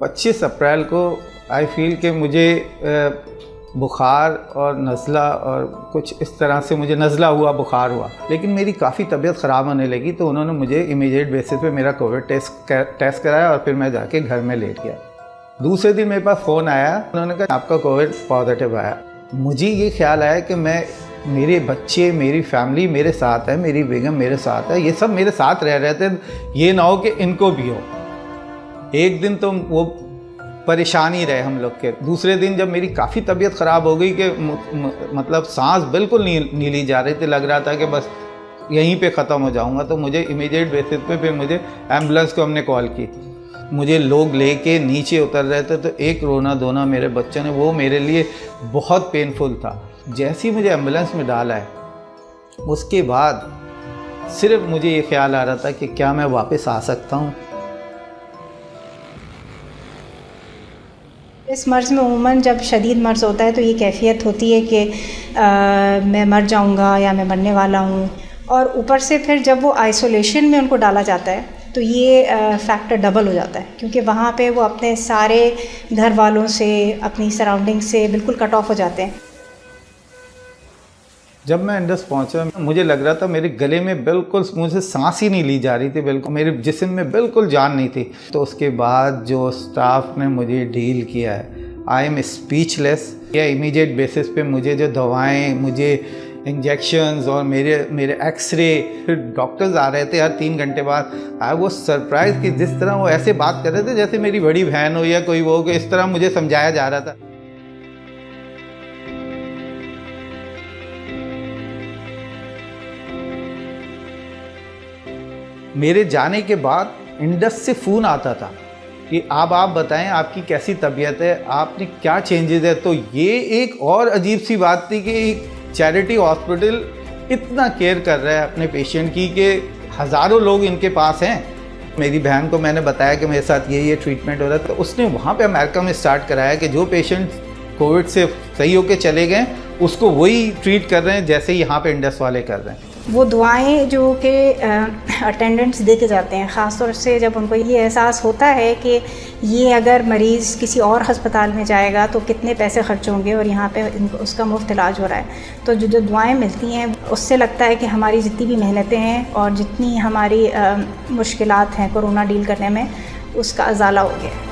25 अप्रैल को I feel कि मुझे बुखार और नज़ला और कुछ इस तरह से मुझे नज़ला हुआ, बुखार हुआ, लेकिन मेरी काफ़ी तबीयत ख़राब होने लगी। तो उन्होंने मुझे इमीडिएट बेसिस पे मेरा कोविड टेस्ट कराया और फिर मैं जाके घर में लेट गया। दूसरे दिन मेरे पास फ़ोन आया, उन्होंने कहा आपका कोविड पॉजिटिव आया। मुझे ये ख्याल आया कि मेरे बच्चे, मेरी फैमिली मेरे साथ है, मेरी बेगम मेरे साथ है, ये सब मेरे साथ रह रहे थे, ये ना हो कि इनको भी हो। एक दिन तो वो परेशान ही रहे हम लोग के। दूसरे दिन जब मेरी काफ़ी तबीयत ख़राब हो गई कि मतलब सांस बिल्कुल नहीं ली जा रही थी, लग रहा था कि बस यहीं पे ख़त्म हो जाऊंगा, तो मुझे इमीडिएट बेसिस पे फिर मुझे एम्बुलेंस को हमने कॉल की। मुझे लोग लेके नीचे उतर रहे थे, तो एक रोना धोना मेरे बच्चों ने, वो मेरे लिए बहुत पेनफुल था। जैसे ही मुझे एम्बुलेंस में डाला है, उसके बाद सिर्फ मुझे ये ख्याल आ रहा था कि क्या मैं वापस आ सकता हूँ। इस मर्ज़ में उमूमन जब शदीद मर्ज़ होता है तो ये कैफ़ियत होती है कि मैं मर जाऊंगा या मैं मरने वाला हूँ, और ऊपर से फिर जब वो आइसोलेशन में उनको डाला जाता है तो ये फैक्टर डबल हो जाता है, क्योंकि वहाँ पे वो अपने सारे घर वालों से, अपनी सराउंडिंग से बिल्कुल कट ऑफ हो जाते हैं। जब मैं इंडस पहुंचा, मुझे लग रहा था मेरे गले में बिल्कुल, मुझे सांस ही नहीं ली जा रही थी, बिल्कुल मेरे जिस्म में बिल्कुल जान नहीं थी। तो उसके बाद जो स्टाफ ने मुझे डील किया है, आई एम स्पीचलेस। या इमीडिएट बेसिस पे मुझे जो दवाएं, मुझे इंजेक्शंस और मेरे एक्सरे, फिर डॉक्टर्स आ रहे थे हर 3 घंटे बाद। आई वो सरप्राइज कि जिस तरह वो ऐसे बात कर रहे थे जैसे मेरी बड़ी बहन हो या कोई वो, इस तरह मुझे समझाया जा रहा था। मेरे जाने के बाद इंडस से फ़ोन आता था कि आप बताएं आपकी कैसी तबीयत है, आपने क्या चेंजेस है। तो ये एक और अजीब सी बात थी कि एक चैरिटी हॉस्पिटल इतना केयर कर रहा है अपने पेशेंट की कि हज़ारों लोग इनके पास हैं। मेरी बहन को मैंने बताया कि मेरे साथ ये ट्रीटमेंट हो रहा है, तो उसने वहाँ पे अमेरिका में स्टार्ट कराया कि जो पेशेंट कोविड से सही होकर चले गए उसको वही ट्रीट कर रहे हैं जैसे यहाँ पे इंडस वाले कर रहे हैं। वो दुआएं जो कि अटेंडेंट्स दे के जाते हैं, ख़ास तौर से जब उनको ये एहसास होता है कि ये अगर मरीज़ किसी और हस्पताल में जाएगा तो कितने पैसे खर्च होंगे और यहाँ पे उसका मुफ्त इलाज हो रहा है, तो जो दुआएं मिलती हैं उससे लगता है कि हमारी जितनी भी मेहनतें हैं और जितनी हमारी मुश्किलात हैं कोरोना डील करने में, उसका अज़ाला हो गया।